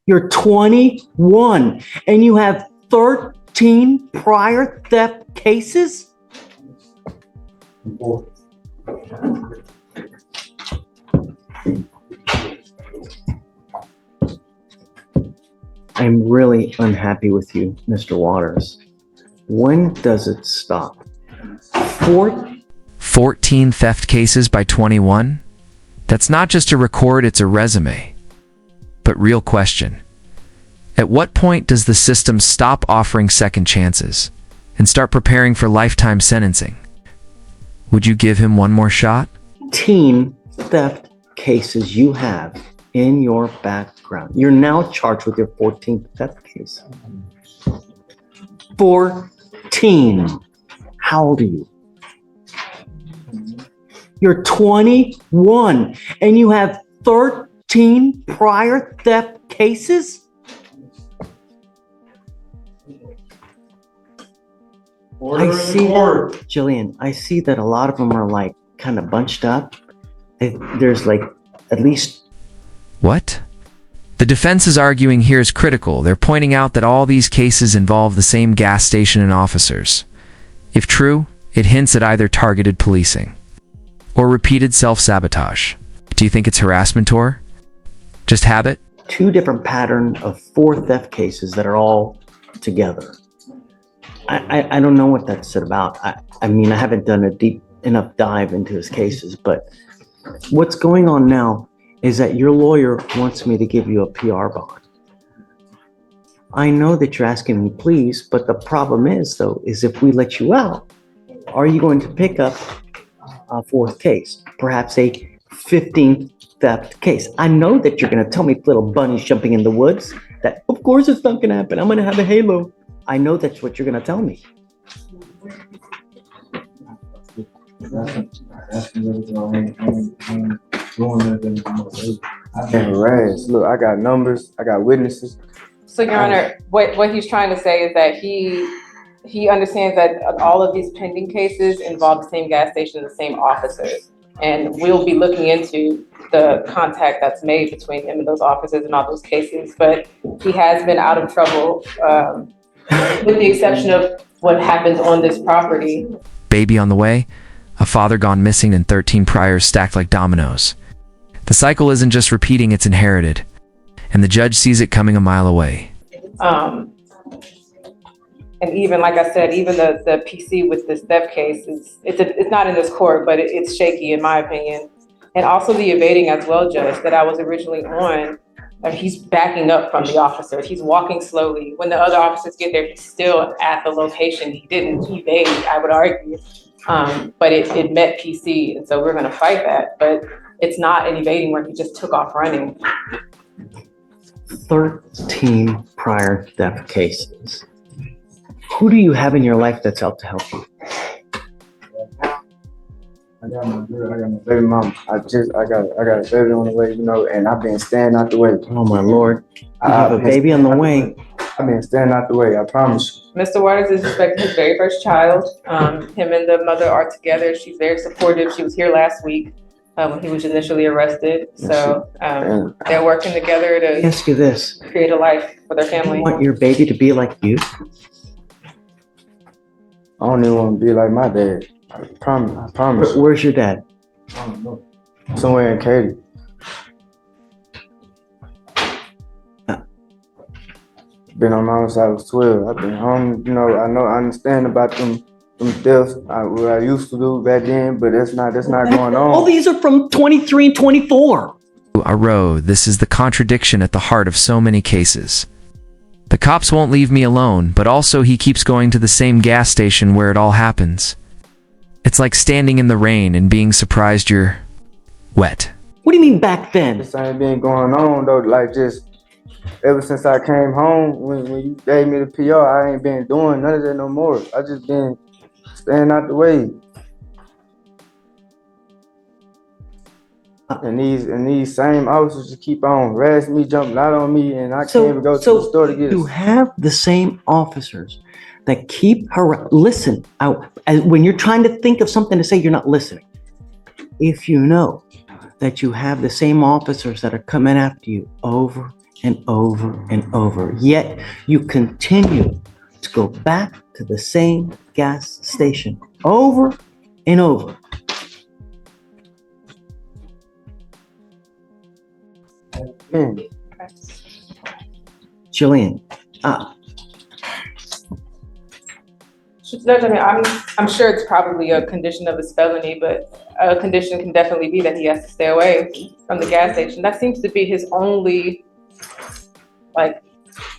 You're 21 and you have 13 prior theft cases? I'm really unhappy with you, Mr. Waters. When does it stop? 14 theft cases by 21? That's not just a record, it's a resume. But real question. At what point does the system stop offering second chances and start preparing for lifetime sentencing? Would you give him one more shot? 14 theft cases you have in your background. You're now charged with your 14th theft case. 14. How old are you? You're 21 and you have 13 prior theft cases? I see that, Jillian, I see that a lot of them are like kind of bunched up. There's like at least... What? The defense is arguing here is critical. They're pointing out that all these cases involve the same gas station and officers. If true, it hints at either targeted policing or repeated self-sabotage. Do you think it's harassment or just habit? 2 different patterns of 4 theft cases that are all together. I don't know what that's about. I mean, I haven't done a deep enough dive into his cases, but what's going on now is that your lawyer wants me to give you a PR bond. I know that you're asking me please, but the problem is though, is if we let you out, are you going to pick up a 4th case, perhaps a 15th theft case? I know that you're going to tell me little bunnies jumping in the woods, that of course it's not going to happen. I'm going to have a halo. I know that's what you're going to tell me. Look, I got numbers, I got witnesses. So, Your Honor, what he's trying to say is that he understands that all of these pending cases involve the same gas station, the same officers. And we'll be looking into the contact that's made between him and those officers in all those cases. But he has been out of trouble, with the exception of what happens on this property. Baby on the way, a father gone missing, and 13 priors stacked like dominoes. The cycle isn't just repeating, it's inherited. And the judge sees it coming a mile away. And even, like I said, even the PC with this theft case, it's not in this court, but it's shaky in my opinion. And also the evading as well, Judge, that I was originally on. He's backing up from the officers. He's walking slowly. When the other officers get there, he's still at the location. He didn't evade, I would argue. But it met PC, and so we're gonna fight that. But it's not an evading where he just took off running. 13 prior theft cases. Who do you have in your life that's out to help you? I got my girl, I got my baby mama. I got a baby on the way, you know, and I've been staying out the way. Oh my Lord. You have a baby on the way. I've been staying out the way, I promise you. Mr. Waters is expecting his very first child. Him and the mother are together. She's very supportive. She was here last week when he was initially arrested. So they're working together Let me to ask you this. create a life for their Do you family. want your baby to be like you? I don't even want to be like my dad. I promise. Where's your dad? I don't know. Somewhere in Katy. Been on my own side, I was 12. I've been home, you know, I understand about them deaths, what I used to do back then, but that's not going on. All these are from 23 and 24. This is the contradiction at the heart of so many cases. The cops won't leave me alone, but also he keeps going to the same gas station where it all happens. It's like standing in the rain and being surprised you're wet. What do you mean back then? This ain't been going on though, like just ever since I came home, when you gave me the PR, I ain't been doing none of that no more. I just been staying out the way. And these same officers just keep on harassing me, jumping out on me, and I can't even go to the store to get it. You have the same officers that keep listen, when you're trying to think of something to say, you're not listening. If you know that you have the same officers that are coming after you over and over and over. Yet you continue to go back to the same gas station over and over. Man, Jillian, Judge, I mean, I'm sure it's probably a condition of his felony, but a condition can definitely be that he has to stay away from the gas station. That seems to be his only, like,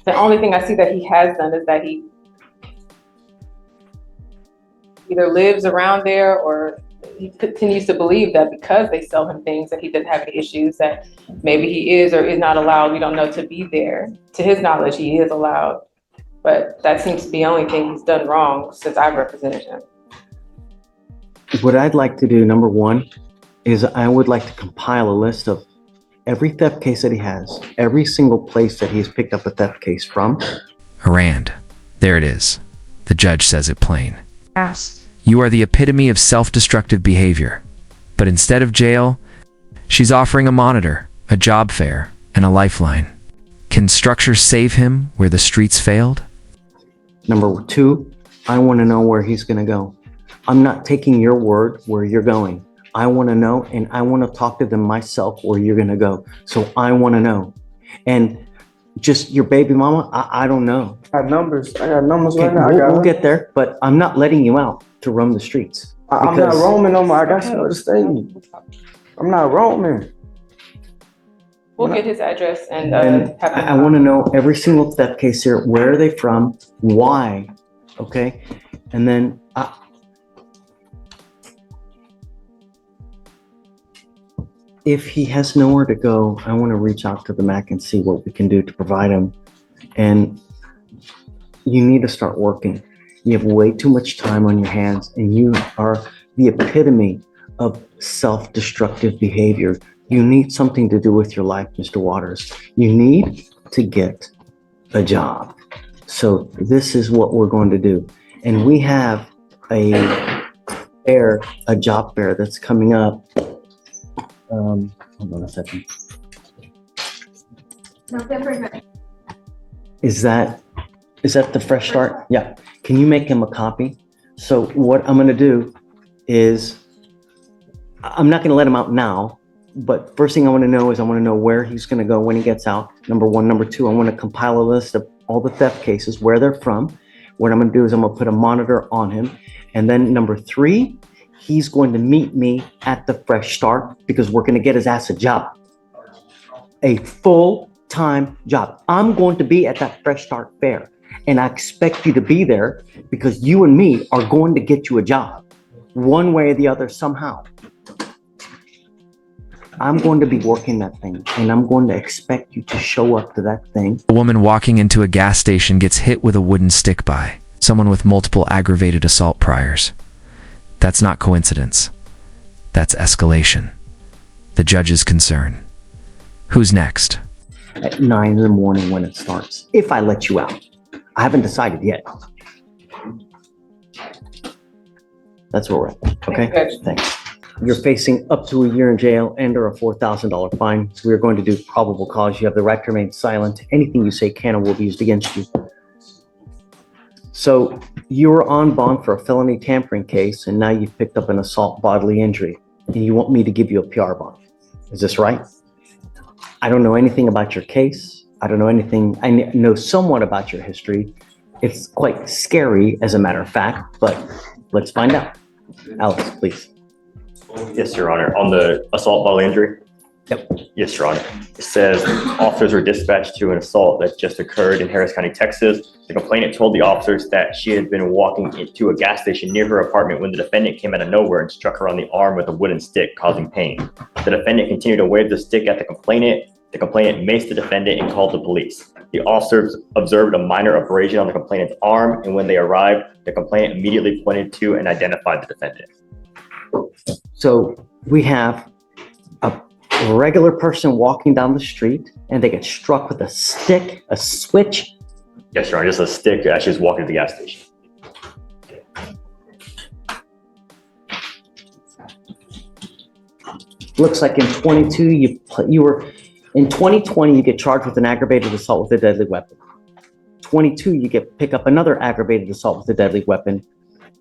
the only thing I see that he has done is that he either lives around there or he continues to believe that because they sell him things that he doesn't have any issues, that maybe he is or is not allowed, we don't know, to be there. To his knowledge, he is allowed. But that seems to be the only thing he's done wrong since I've represented him. what I'd like to do, number one, is I would like to compile a list of every theft case that he has, every single place that he's picked up a theft case from. Arand. There it is. The judge says it plain. Yes. You are the epitome of self-destructive behavior. But instead of jail, she's offering a monitor, a job fair, and a lifeline. Can structure save him where the streets failed? Number two, I want to know where he's going to go. I'm not taking your word where you're going. I want to know, and I want to talk to them myself where you're going to go. So I want to know. And just your baby mama, I don't know. I got numbers right now. We'll get there, but I'm not letting you out to roam the streets. I'm not roaming no more. I got somewhere to stay. I'm not roaming. We'll get his address and have him. I want to know every single theft case here. Where are they from? Why? Okay. And then if he has nowhere to go, I want to reach out to the MAC and see what we can do to provide him. And you need to start working. You have way too much time on your hands, and you are the epitome of self-destructive behavior. You need something to do with your life, Mr. Waters. You need to get a job. So this is what we're going to do. And we have a job fair that's coming up. Hold on a second. November 9th. Is that the fresh start? Yeah. Can you make him a copy? So what I'm going to do is, I'm not going to let him out now, but first thing I want to know is I want to know where he's going to go when he gets out. Number one. Number two, I want to compile a list of all the theft cases, where they're from. What I'm going to do is I'm going to put a monitor on him. And then number three, he's going to meet me at the fresh start because we're going to get his ass a job. A full-time job. I'm going to be at that fresh start fair. And I expect you to be there because you and me are going to get you a job. One way or the other, somehow. I'm going to be working that thing, and I'm going to expect you to show up to that thing. A woman walking into a gas station gets hit with a wooden stick by someone with multiple aggravated assault priors. That's not coincidence. That's escalation. The judge's concern. Who's next? At 9 in the morning when it starts, if I let you out. I haven't decided yet. That's where we're at. Okay? Thanks. You're facing up to a year in jail and or a $4,000 fine. We are going to do probable cause. You have the right to remain silent. Anything you say can or will be used against you. So you were on bond for a felony tampering case, and now you've picked up an assault bodily injury, and you want me to give you a PR bond. Is this right? I don't know anything about your case. I don't know anything. I know somewhat about your history. It's quite scary, as a matter of fact, but let's find out. Alex, please. Yes, Your Honor. On the assault bodily injury? Yep. Yes, Your Honor. It says officers were dispatched to an assault that just occurred in Harris County, Texas. The complainant told the officers that she had been walking into a gas station near her apartment when the defendant came out of nowhere and struck her on the arm with a wooden stick, causing pain. The defendant continued to wave the stick at the complainant. The complainant maced the defendant and called the police. The officers observed a minor abrasion on the complainant's arm, and when they arrived, the complainant immediately pointed to and identified the defendant. So we have a regular person walking down the street, and they get struck with a stick, a switch. Yes, Your Honor, just a stick as she was walking to the gas station. Looks like in 22, you were In 2020, you get charged with an aggravated assault with a deadly weapon. 22, you pick up another aggravated assault with a deadly weapon.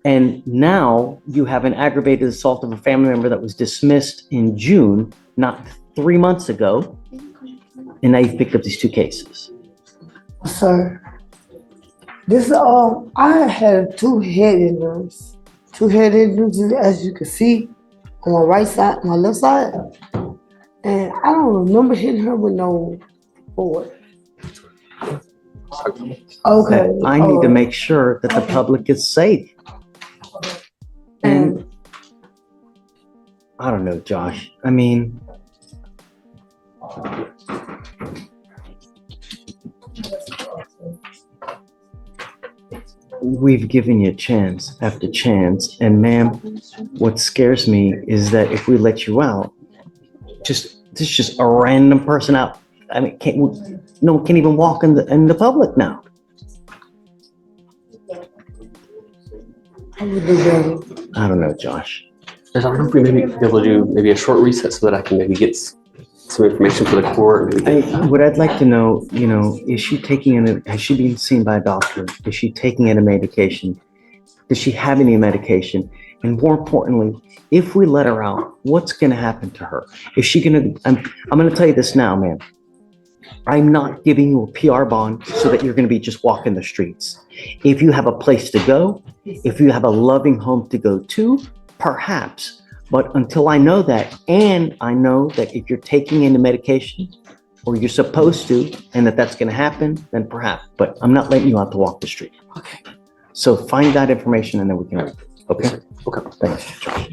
And now you have an aggravated assault of a family member that was dismissed in June, not 3 months ago. And now you've picked up these two cases. Sir, this I had two head injuries. As you can see on my right side, my left side. And I don't remember hitting her with no board. Okay. I need to make sure that the public is safe. And I don't know, Josh. I mean, we've given you chance after chance. And ma'am, what scares me is that if we let you out, this is just a random person out. I mean, no one can even walk in the public now. I would do better. I don't know, Josh. I don't know if we maybe be able to do maybe a short reset so that I can maybe get some information for the court. What I'd like to know, is she has she been seen by a doctor? Is she taking any medication? Does she have any medication? And more importantly, if we let her out, what's going to happen to her? Is she going to, I'm going to tell you this now, man. I'm not giving you a PR bond so that you're going to be just walking the streets. If you have a place to go, if you have a loving home to go to, perhaps. But until I know that, and I know that if you're taking any medication or you're supposed to, and that's going to happen, then perhaps. But I'm not letting you out to walk the street. Okay. So find that information and then we can. Okay. Okay. Thanks, Josh.